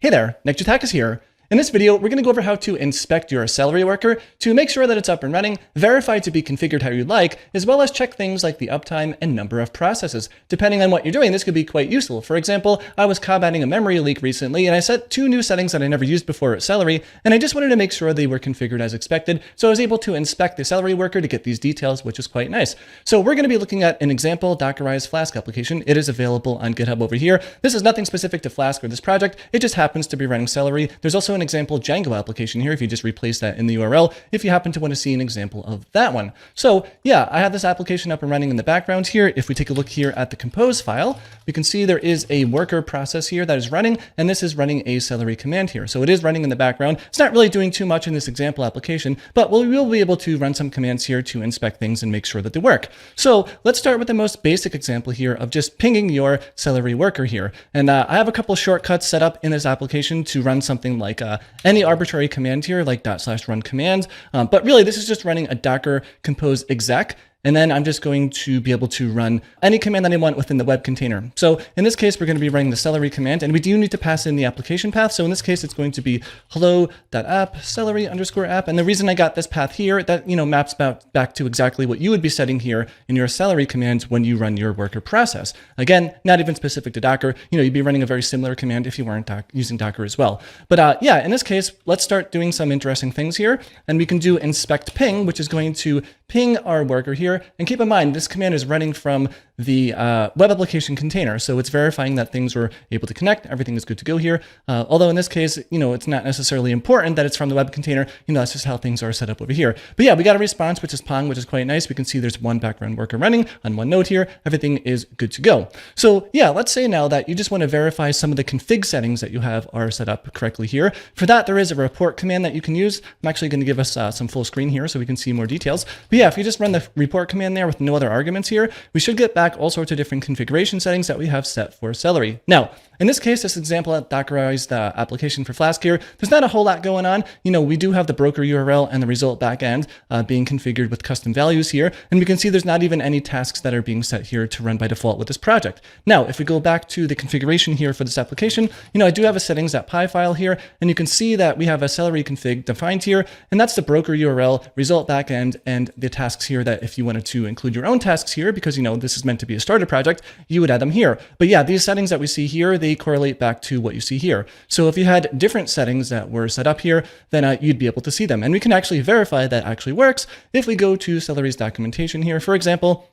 Hey there, Nectatakis here. In this video, we're going to go over how to inspect your Celery worker to make sure that it's up and running, verify to be configured how you'd like, as well as check things like the uptime and number of processes. Depending on what you're doing, this could be quite useful. For example, I was combating a memory leak recently, and I set 2 new settings that I never used before at Celery, and I just wanted to make sure they were configured as expected, so I was able to inspect the Celery worker to get these details, which is quite nice. So we're going to be looking at an example Dockerized Flask application. It is available on GitHub over here. This is nothing specific to Flask or this project. It just happens to be running Celery. There's also an example Django application here if you just replace that in the URL, if you happen to want to see an example of that one. So yeah, I have this application up and running in the background here. If we take a look here at the compose file, we can see there is a worker process here that is running, and this is running a Celery command here. So it is running in the background. It's not really doing too much in this example application, but we will be able to run some commands here to inspect things and make sure that they work. So let's start with the most basic example here of just pinging your Celery worker here. And I have a couple of shortcuts set up in this application to run something like any arbitrary command here, like /run command. But really, this is just running a Docker compose exec. And then I'm just going to be able to run any command that I want within the web container. So in this case, we're going to be running the Celery command, and we do need to pass in the application path. So in this case, it's going to be hello.app Celery_app. And the reason I got this path here, that maps back to exactly what you would be setting here in your Celery commands when you run your worker process. Again, not even specific to Docker. You'd be running a very similar command if you weren't using Docker as well. But yeah, in this case, let's start doing some interesting things here. And we can do inspect ping, which is going to ping our worker here. And keep in mind, this command is running from the web application container. So it's verifying that things were able to connect. Everything is good to go here. Although in this case, it's not necessarily important that it's from the web container. That's just how things are set up over here. But yeah, we got a response, which is Pong, which is quite nice. We can see there's one background worker running on one node here. Everything is good to go. So yeah, let's say now that you just want to verify some of the config settings that you have are set up correctly here. For that, there is a report command that you can use. I'm actually going to give us some full screen here so we can see more details. But yeah, if you just run the report command there with no other arguments here, we should get back all sorts of different configuration settings that we have set for Celery. Now, in this case, this example at Dockerized application for Flask here, there's not a whole lot going on. We do have the broker URL and the result backend being configured with custom values here. And we can see there's not even any tasks that are being set here to run by default with this project. Now, if we go back to the configuration here for this application, I do have a settings.py file here, and you can see that we have a Celery config defined here, and that's the broker URL, result backend, and the tasks here that if you wanted to include your own tasks here, because this is meant to be a starter project, you would add them here. But yeah, these settings that we see here, they correlate back to what you see here. So if you had different settings that were set up here, then you'd be able to see them. And we can actually verify that actually works if we go to Celery's documentation here. For example,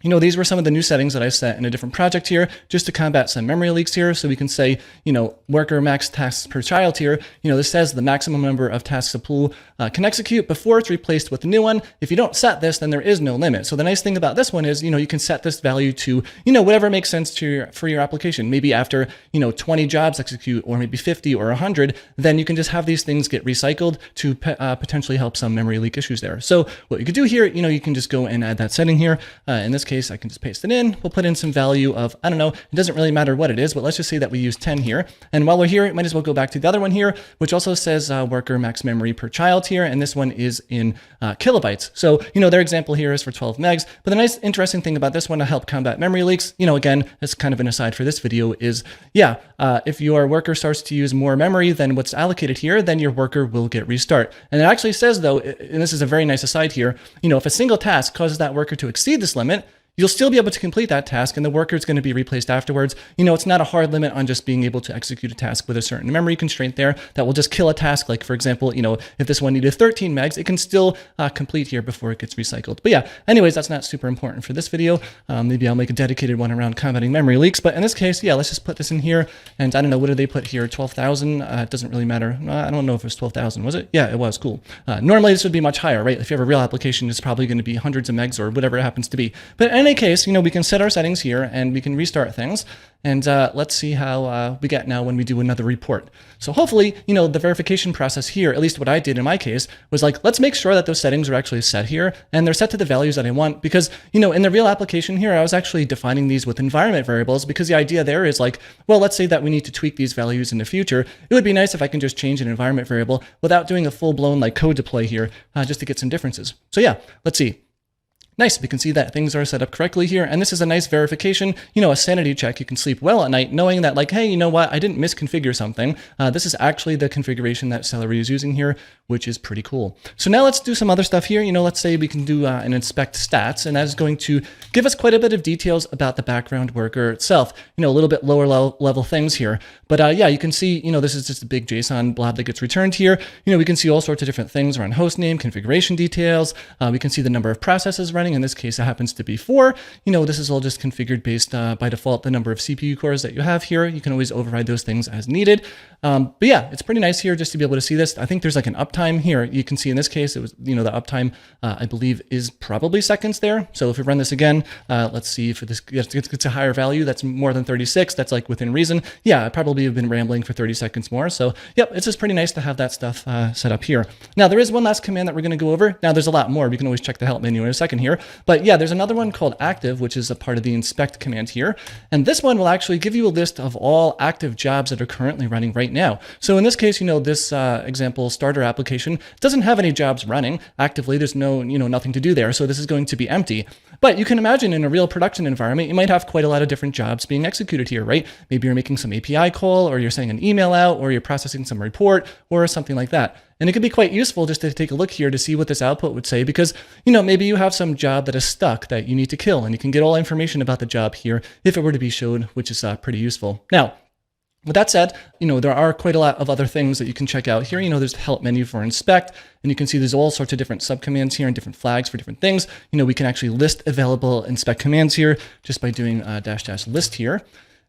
these were some of the new settings that I set in a different project here just to combat some memory leaks here. So we can say, worker max tasks per child here. This says the maximum number of tasks a pool can execute before it's replaced with a new one. If you don't set this, then there is no limit. So the nice thing about this one is, you can set this value to, whatever makes sense for your application. Maybe after, 20 jobs execute, or maybe 50 or 100, then you can just have these things get recycled to potentially help some memory leak issues there. So what you could do here, you can just go and add that setting here. In this case, I can just paste it in. We'll put in some value of, I don't know, it doesn't really matter what it is, but let's just say that we use 10 here. And while we're here, might as well go back to the other one here, which also says worker max memory per child here. And this one is in kilobytes. So, their example here is for 12 megs. But the nice, interesting thing about this one to help combat memory leaks, again, as kind of an aside for this video is, yeah, if your worker starts to use more memory than what's allocated here, then your worker will get restart. And it actually says though, and this is a very nice aside here, if a single task causes that worker to exceed this limit, you'll still be able to complete that task, and the worker is going to be replaced afterwards. It's not a hard limit on just being able to execute a task with a certain memory constraint there that will just kill a task. Like, for example, if this one needed 13 megs, it can still complete here before it gets recycled. But yeah, anyways, that's not super important for this video. Maybe I'll make a dedicated one around combating memory leaks. But in this case, yeah, let's just put this in here. And I don't know, what did they put here? 12,000? It doesn't really matter. I don't know if it was 12,000, was it? Yeah, it was. Cool. Normally, this would be much higher, right? If you have a real application, it's probably going to be hundreds of megs or whatever it happens to be. But in any case, we can set our settings here and we can restart things. And let's see how we get now when we do another report. So hopefully, the verification process here, at least what I did in my case, was like, let's make sure that those settings are actually set here and they're set to the values that I want. Because, in the real application here, I was actually defining these with environment variables, because the idea there is like, well, let's say that we need to tweak these values in the future. It would be nice if I can just change an environment variable without doing a full-blown like code deploy here, just to get some differences. So yeah, let's see. Nice, we can see that things are set up correctly here, and this is a nice verification, a sanity check. You can sleep well at night knowing that like, hey, you know what, I didn't misconfigure something. This is actually the configuration that Celery is using here, which is pretty cool. So now let's do some other stuff here. Let's say we can do an inspect stats, and that is going to give us quite a bit of details about the background worker itself, a little bit lower level things here. But yeah, you can see, this is just a big JSON blob that gets returned here. We can see all sorts of different things around host name, configuration details. We can see the number of processes running. In this case, it happens to be 4. This is all just configured based by default, the number of CPU cores that you have here. You can always override those things as needed. But yeah, it's pretty nice here just to be able to see this. I think there's like an uptime here. You can see in this case, it was, the uptime, I believe is probably seconds there. So if we run this again, let's see if this gets a higher value. That's more than 36. That's like within reason. Yeah, I probably have been rambling for 30 seconds more. So yep, it's just pretty nice to have that stuff set up here. Now there is one last command that we're going to go over. Now there's a lot more. We can always check the help menu in a second here. But yeah, there's another one called active, which is a part of the inspect command here. And this one will actually give you a list of all active jobs that are currently running right now. So in this case, this example starter application doesn't have any jobs running actively. There's no, nothing to do there. So this is going to be empty. But you can imagine in a real production environment, you might have quite a lot of different jobs being executed here, right? Maybe you're making some API call, or you're sending an email out, or you're processing some report, or something like that. And it could be quite useful just to take a look here to see what this output would say, because, maybe you have some job that is stuck that you need to kill, and you can get all information about the job here if it were to be showed, which is pretty useful. Now, with that said, there are quite a lot of other things that you can check out here. There's the help menu for inspect, and you can see there's all sorts of different subcommands here and different flags for different things. We can actually list available inspect commands here just by doing -- list here.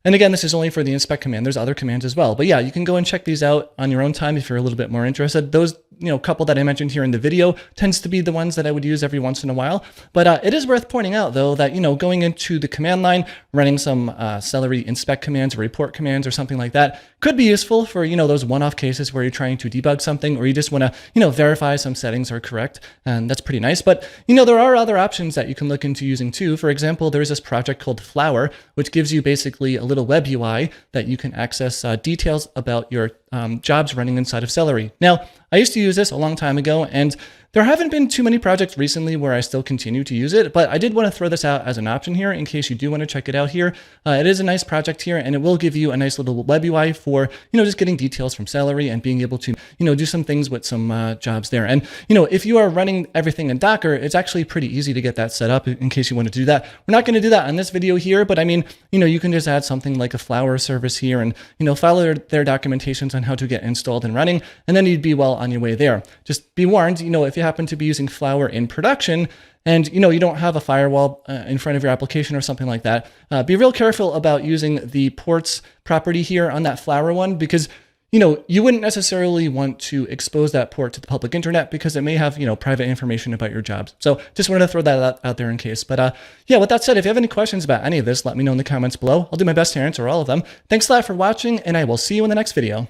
And again, this is only for the inspect command. There's other commands as well. But yeah, you can go and check these out on your own time if you're a little bit more interested. Those couple that I mentioned here in the video tends to be the ones that I would use every once in a while. But it is worth pointing out, though, that, going into the command line, running some Celery inspect commands or report commands or something like that could be useful for, those one-off cases where you're trying to debug something, or you just want to, verify some settings are correct. And that's pretty nice. But, there are other options that you can look into using too. For example, there's this project called Flower, which gives you basically a little web UI that you can access details about your jobs running inside of Celery. Now, I used to use this a long time ago, and there haven't been too many projects recently where I still continue to use it, but I did want to throw this out as an option here in case you do want to check it out here. It is a nice project here, and it will give you a nice little web UI for, just getting details from Celery and being able to, do some things with some jobs there. And, if you are running everything in Docker, it's actually pretty easy to get that set up in case you want to do that. We're not going to do that on this video here, but I mean, you can just add something like a Flower service here and, follow their documentations on how to get installed and running, and then you'd be well on your way there. Just be warned, if you happen to be using Flower in production and you don't have a firewall in front of your application or something like that, be real careful about using the ports property here on that Flower one, because you wouldn't necessarily want to expose that port to the public internet because it may have, private information about your jobs. So just wanted to throw that out there in case. But yeah, with that said, if you have any questions about any of this, let me know in the comments below. I'll do my best to answer all of them. Thanks a lot for watching, and I will see you in the next video.